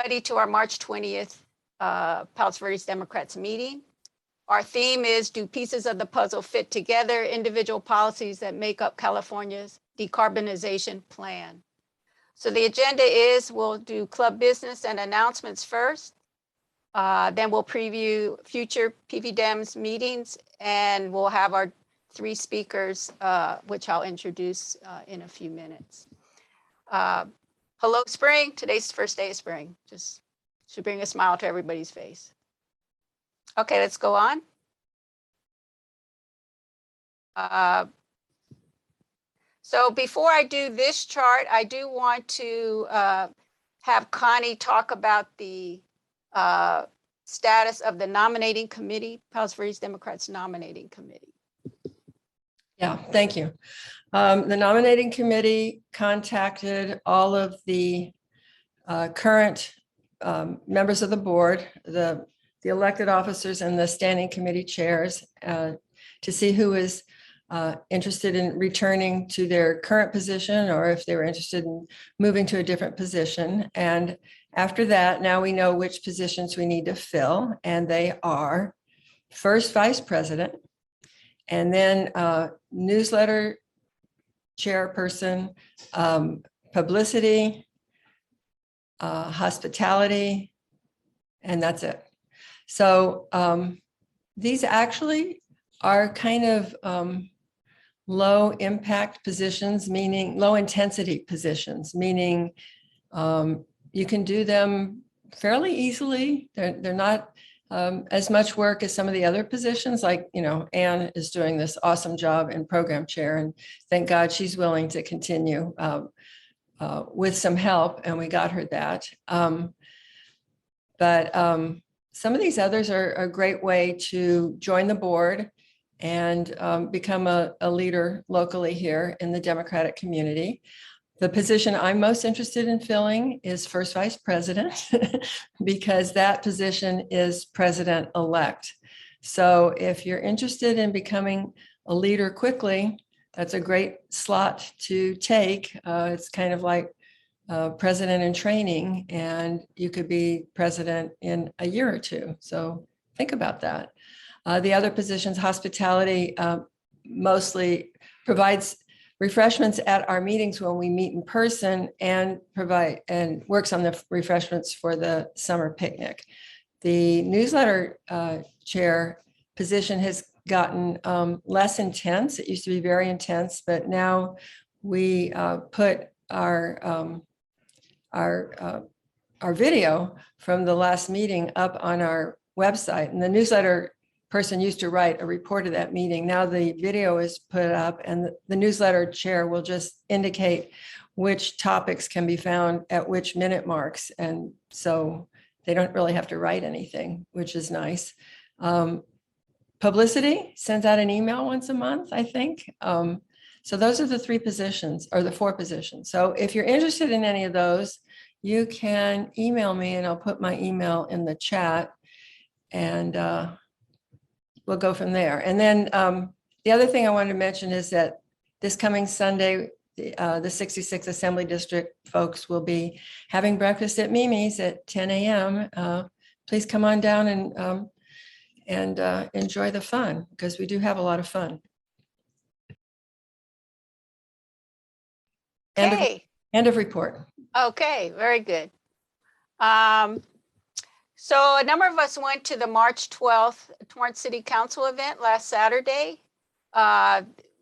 Ready to our March 20th Palos Verdes Democrats meeting. Our theme is, do pieces of the puzzle fit together, individual policies that make up California's decarbonization plan? So the agenda is, we'll do club business and announcements first. Then we'll preview future PV-Dems meetings, and we'll have our 3 speakers, which I'll introduce in a few minutes. Hello, spring. Today's the first day of spring. Just should bring a smile to everybody's face. Okay, let's go on. So before I do this chart, I do want to have Connie talk about the status of the nominating committee, Palos Verdes Democrats nominating committee. Yeah, thank you. The nominating committee contacted all of the current members of the board, the elected officers and the standing committee chairs to see who is interested in returning to their current position or if they were interested in moving to a different position. And after that, now we know which positions we need to fill, and they are first vice president, and then newsletter chairperson, publicity, hospitality, and that's it. So these actually are kind of low impact positions, meaning low intensity positions, meaning you can do them fairly easily. They're not as much work as some of the other positions, like, you know, Anne is doing this awesome job in program chair, and thank God she's willing to continue with some help, and we got her that. But some of these others are a great way to join the board and become a leader locally here in the Democratic community. The position I'm most interested in filling is first vice president because that position is president-elect. So if you're interested in becoming a leader quickly, that's a great slot to take. It's kind of like president in training, and you could be president in a year or two. So think about that. The other positions, hospitality, mostly provides refreshments at our meetings when we meet in person, and works on the refreshments for the summer picnic. The newsletter chair position has gotten less intense. It used to be very intense, but now we put our video from the last meeting up on our website, and the newsletter person used to write a report of that meeting. Now the video is put up, and the newsletter chair will just indicate which topics can be found at which minute marks. And so they don't really have to write anything, which is nice. Publicity sends out an email once a month, I think. So those are the 3 positions, or the 4 positions. So if you're interested in any of those, you can email me, and I'll put my email in the chat, and we'll go from there. And then the other thing I wanted to mention is that this coming Sunday, the 66th Assembly District folks will be having breakfast at Mimi's at 10 a.m. Please come on down and enjoy the fun, because we do have a lot of fun. Okay. End of report. Okay, very good. So a number of us went to the March 12th Torrance City Council event last Saturday.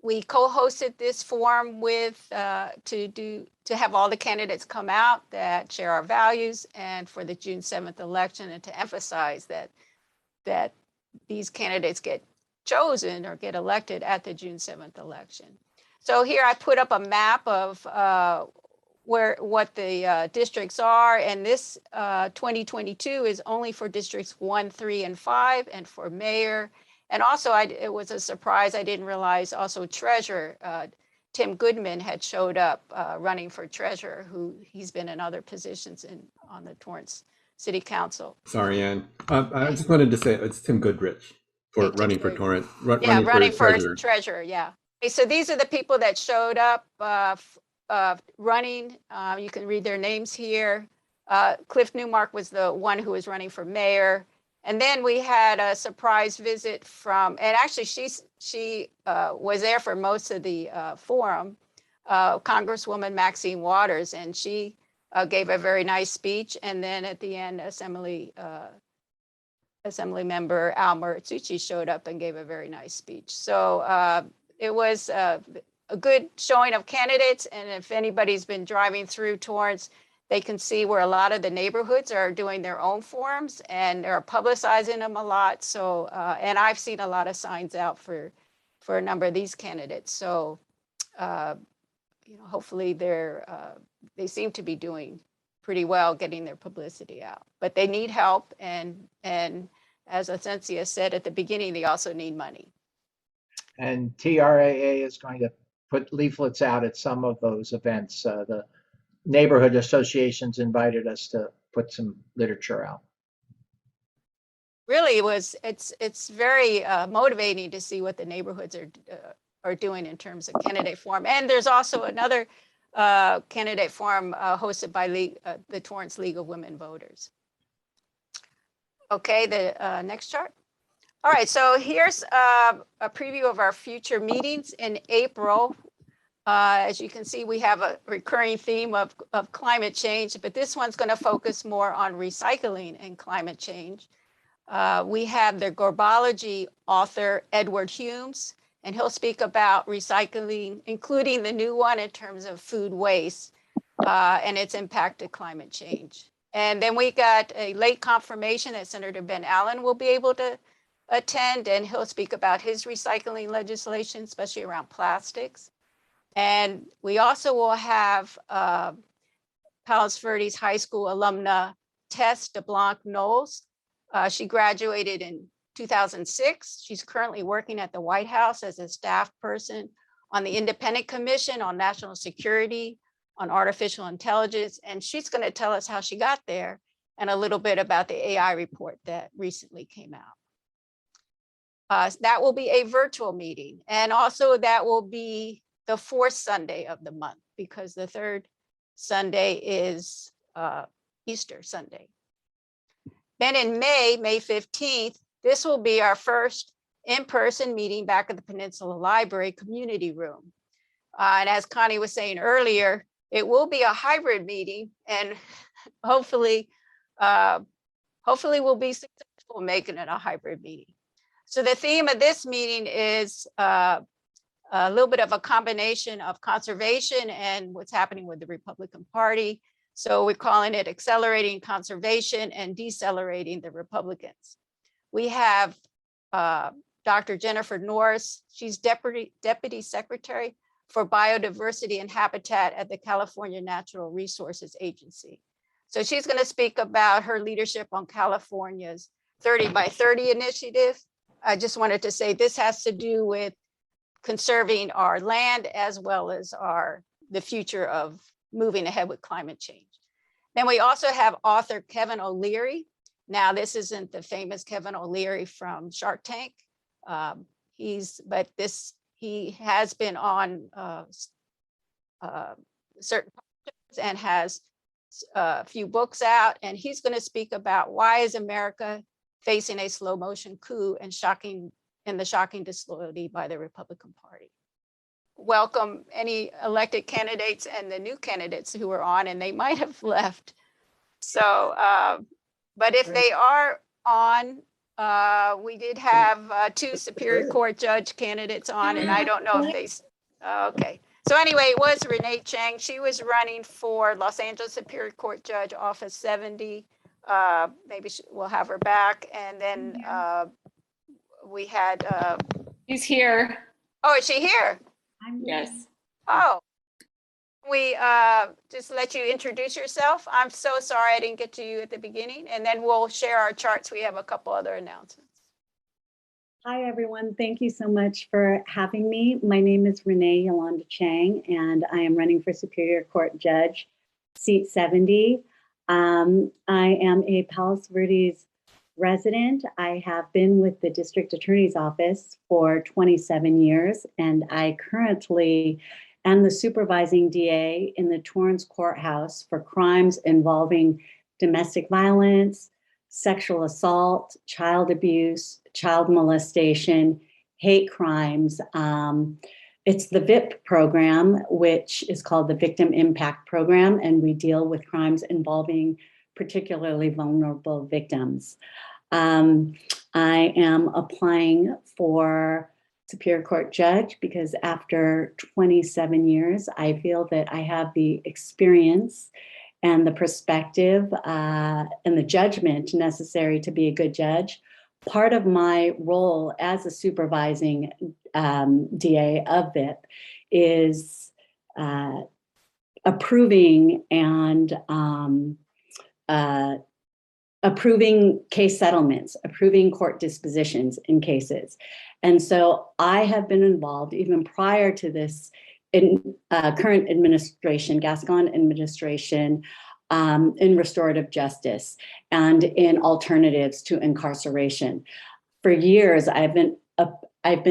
We co-hosted this forum with to have all the candidates come out that share our values, and for the June 7th election, and to emphasize that these candidates get chosen or get elected at the June 7th election. So here I put up a map of what the districts are, and this 2022 is only for districts 1, 3, and 5, and for mayor. And also, it was a surprise. I didn't realize also treasurer Tim Goodman had showed up running for treasurer, who he's been in other positions on the Torrance City Council. Sorry, Ann. I just wanted to say it's Tim Goodrich for running for Torrance. Running for treasurer. Yeah. Okay, so these are the people that showed up running. You can read their names here. Cliff Newmark was the one who was running for mayor. And then we had a surprise visit from, and actually she was there for most of the forum, Congresswoman Maxine Waters, and she gave a very nice speech. And then at the end, Assembly Member Al Maritsucci showed up and gave a very nice speech. So it was a good showing of candidates. And if anybody's been driving through Torrance, they can see where a lot of the neighborhoods are doing their own forums and they're publicizing them a lot. So, and I've seen a lot of signs out for a number of these candidates. So, you know, hopefully they seem to be doing pretty well getting their publicity out, but they need help. And as Asencia said at the beginning, they also need money. And TRAA is going to put leaflets out at some of those events. The neighborhood associations invited us to put some literature out. Really, it's very motivating to see what the neighborhoods are doing in terms of candidate forum. And there's also another candidate forum hosted by the Torrance League of Women Voters. Okay, the next chart. All right, so here's a preview of our future meetings in April. As you can see, we have a recurring theme of climate change, but this one's going to focus more on recycling and climate change. We have the Gorbology author, Edward Humes, and he'll speak about recycling, including the new one in terms of food waste and its impact to climate change. And then we got a late confirmation that Senator Ben Allen will be able to attend, and he'll speak about his recycling legislation, especially around plastics. And we also will have Palos Verdes High School alumna Tess DeBlanc Knowles. She graduated in 2006. She's currently working at the White House as a staff person on the Independent Commission on National Security, on Artificial Intelligence. And she's going to tell us how she got there and a little bit about the AI report that recently came out. That will be a virtual meeting. And also that will be the fourth Sunday of the month, because the third Sunday is Easter Sunday. Then in May 15th, this will be our first in-person meeting back at the Peninsula Library Community Room. And as Connie was saying earlier, it will be a hybrid meeting, and hopefully we'll be successful making it a hybrid meeting. So the theme of this meeting is a little bit of a combination of conservation and what's happening with the Republican Party. So we're calling it Accelerating Conservation and Decelerating the Republicans. We have Dr. Jennifer Norris. She's Deputy Secretary for Biodiversity and Habitat at the California Natural Resources Agency. So she's going to speak about her leadership on California's 30 by 30 initiative. I just wanted to say this has to do with conserving our land as well as the future of moving ahead with climate change. Then we also have author Kevin O'Leary. Now, this isn't the famous Kevin O'Leary from Shark Tank. He has been on certain podcasts and has a few books out, and he's going to speak about why is America facing a slow motion coup and the shocking disloyalty by the Republican Party. Welcome any elected candidates and the new candidates who are on, and they might have left. So, but if they are on, we did have two Superior Court judge candidates on, and I don't know if they, okay. So anyway, it was Renee Chang. She was running for Los Angeles Superior Court Judge Office 70. Maybe we'll have her back. And then we had. She's here. Oh, is she here? Yes. Oh, we just let you introduce yourself. I'm so sorry I didn't get to you at the beginning. And then we'll share our charts. We have a couple other announcements. Hi, everyone. Thank you so much for having me. My name is Renee Yolanda Chang, and I am running for Superior Court Judge, seat 70. I am a Palos Verdes resident. I have been with the District Attorney's Office for 27 years, and I currently and the supervising DA in the Torrance Courthouse for crimes involving domestic violence, sexual assault, child abuse, child molestation, hate crimes. It's the VIP program, which is called the Victim Impact Program, and we deal with crimes involving particularly vulnerable victims. I am applying for Superior Court judge because after 27 years, I feel that I have the experience and the perspective and the judgment necessary to be a good judge. Part of my role as a supervising DA of VIP is approving and approving case settlements, approving court dispositions in cases. And so I have been involved even prior to this current administration, Gascon administration, in restorative justice and in alternatives to incarceration. For years, I've been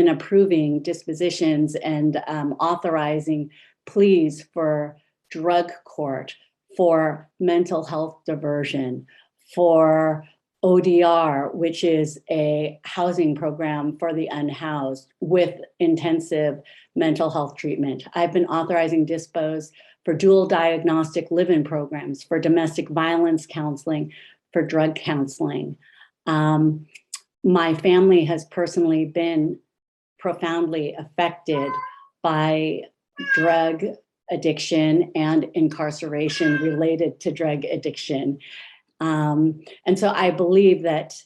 approving dispositions and authorizing pleas for drug court, for mental health diversion, for ODR, which is a housing program for the unhoused with intensive mental health treatment. I've been authorizing dispos for dual diagnostic live-in programs, for domestic violence counseling, for drug counseling. My family has personally been profoundly affected by drug addiction and incarceration related to drug addiction. And so I believe that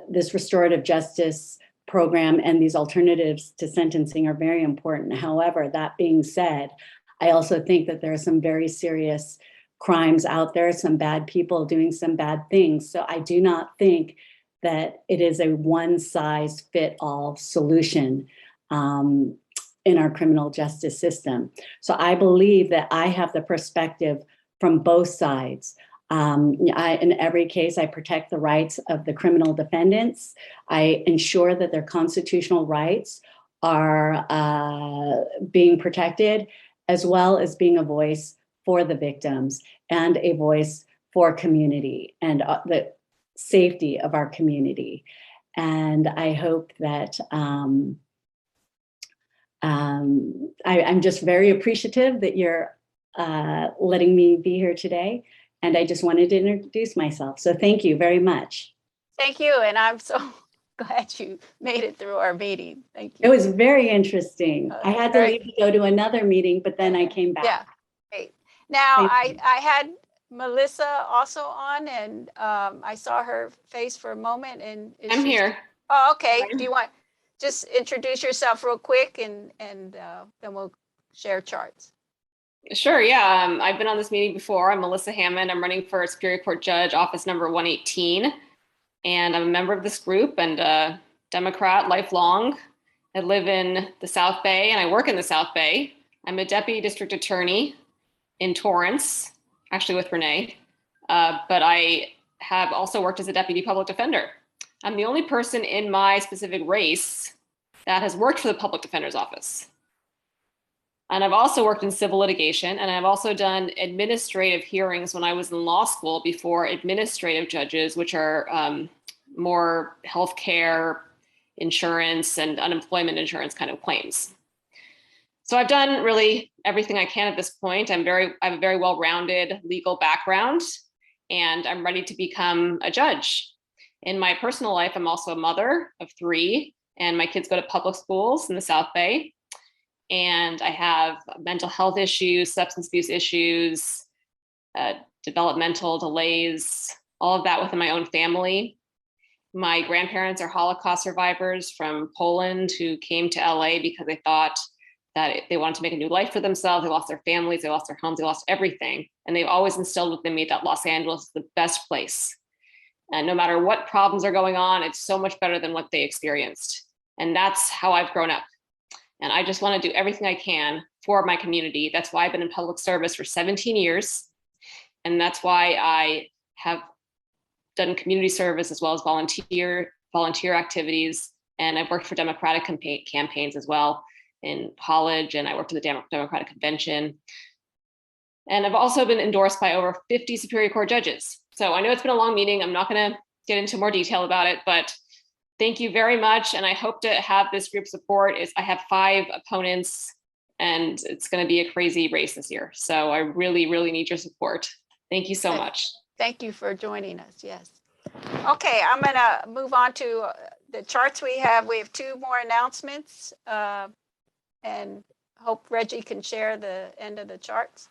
this restorative justice program and these alternatives to sentencing are very important. However, that being said, I also think that there are some very serious crimes out there, some bad people doing some bad things. So I do not think that it is a one-size-fit-all solution in our criminal justice system. So I believe that I have the perspective from both sides. In every case, I protect the rights of the criminal defendants. I ensure that their constitutional rights are being protected, as well as being a voice for the victims and a voice for community and the safety of our community. And I hope that I'm just very appreciative that you're letting me be here today. And I just wanted to introduce myself. So thank you very much. Thank you. And I'm so glad you made it through our meeting. Thank you. It was very interesting. I had to Very- leave to go to another meeting, but then I came back. Yeah, great. Now, Thank I had Melissa also on, and I saw her face for a moment. And is I'm she- here. Oh, okay. Fine. Do you want, just introduce yourself real quick and then we'll share charts. Sure, yeah. I've been on this meeting before. I'm Melissa Hammond. I'm running for Superior Court Judge, office number 118. And I'm a member of this group and a Democrat lifelong. I live in the South Bay and I work in the South Bay. I'm a deputy district attorney in Torrance, actually with Renee. But I have also worked as a deputy public defender. I'm the only person in my specific race that has worked for the public defender's office. And I've also worked in civil litigation, and I've also done administrative hearings when I was in law school before administrative judges, which are more healthcare, insurance, and unemployment insurance kind of claims. So I've done really everything I can at this point. I have a very well-rounded legal background, and I'm ready to become a judge. In my personal life, I'm also a mother of 3, and my kids go to public schools in the South Bay. And I have mental health issues, substance abuse issues, developmental delays, all of that within my own family. My grandparents are Holocaust survivors from Poland who came to LA because they thought that they wanted to make a new life for themselves. They lost their families, they lost their homes, they lost everything. And they've always instilled within me that Los Angeles is the best place. And no matter what problems are going on, it's so much better than what they experienced. And that's how I've grown up. And I just want to do everything I can for my community. That's why I've been in public service for 17 years. And that's why I have done community service as well as volunteer activities. And I've worked for Democratic campaigns as well. in college, and I worked at the Democratic Convention. And I've also been endorsed by over 50 Superior Court judges. So I know it's been a long meeting. I'm not going to get into more detail about it, but thank you very much. And I hope to have this group support. I have 5 opponents, and it's going to be a crazy race this year. So I really, really need your support. Thank you so much. Thank you for joining us. Yes. Okay, I'm going to move on to the charts we have. We have 2 more announcements, and hope Reggie can share the end of the charts.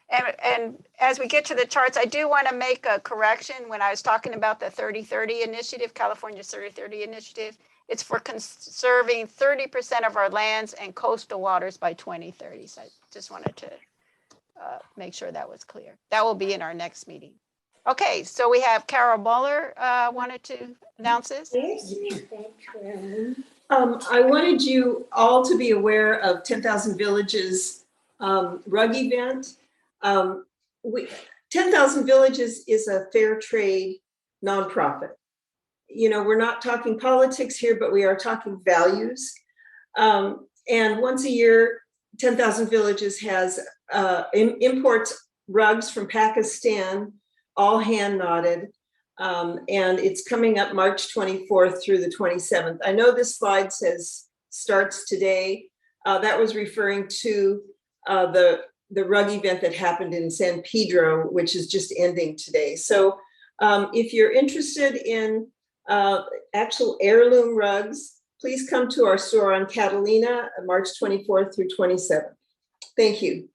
And as we get to the charts, I do want to make a correction. When I was talking about the 30-30 initiative, California's 30-30 initiative, it's for conserving 30% of our lands and coastal waters by 2030. So I just wanted to make sure that was clear. That will be in our next meeting. Okay, so we have Carol Muller wanted to announce this. I wanted you all to be aware of 10,000 Villages rug event. 10,000 Villages is a fair trade nonprofit. You know, we're not talking politics here, but we are talking values. And once a year, 10,000 Villages has imports rugs from Pakistan, all hand knotted. And it's coming up March 24th through the 27th. I know this slide says starts today. That was referring to the rug event that happened in San Pedro, which is just ending today. So if you're interested in actual heirloom rugs, please come to our store on Catalina, March 24th through 27th. Thank you.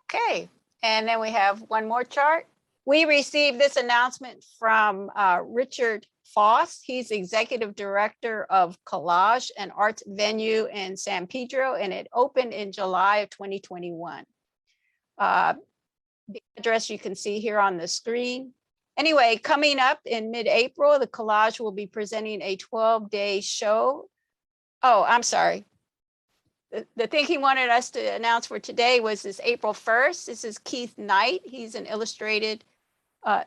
Okay, and then we have one more chart. We received this announcement from Richard Foss. He's executive director of Collage, an arts venue in San Pedro, and it opened in July of 2021. The address you can see here on the screen. Anyway, coming up in mid-April, the Collage will be presenting a 12-day show. Oh, I'm sorry. The thing he wanted us to announce for today was this April 1st. This is Keith Knight. He's an illustrated,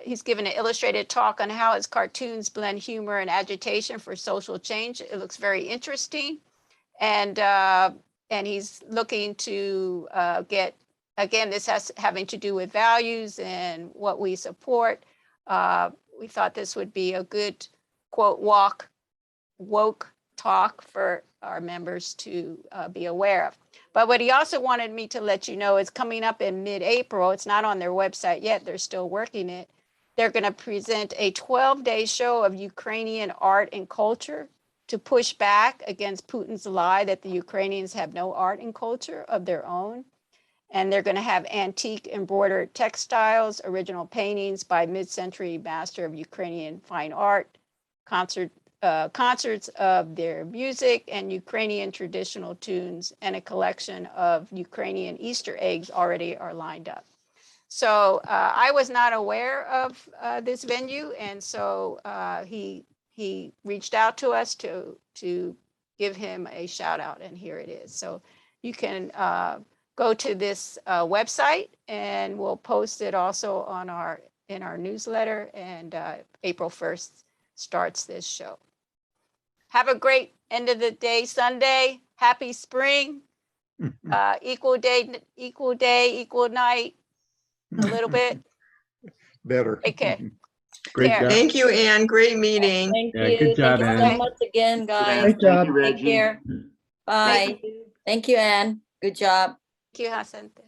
he's given an illustrated talk on how his cartoons blend humor and agitation for social change. It looks very interesting. And he's looking to get, again, this has having to do with values and what we support. We thought this would be a good, quote, woke talk for our members to be aware of. But what he also wanted me to let you know is coming up in mid-April. It's not on their website yet. They're still working it. They're going to present a 12-day show of Ukrainian art and culture to push back against Putin's lie that the Ukrainians have no art and culture of their own. And they're going to have antique embroidered textiles, original paintings by mid-century master of Ukrainian fine art, concerts of their music and Ukrainian traditional tunes, and a collection of Ukrainian Easter eggs already are lined up. So I was not aware of this venue, and so he reached out to us to give him a shout out, and here it is. So you can go to this website, and we'll post it also on in our newsletter, and April 1st starts this show. Have a great end of the day Sunday. Happy spring. Equal day, equal night. A little bit. Better. Take care. Great Yeah. job. Thank you, Ann. Great meeting. Thank Yeah, you. good job, Thank you Ann. so much again, guys. Great job. Take care. Bye. Thank you, Ann. Good job. Thank you, Jacinta.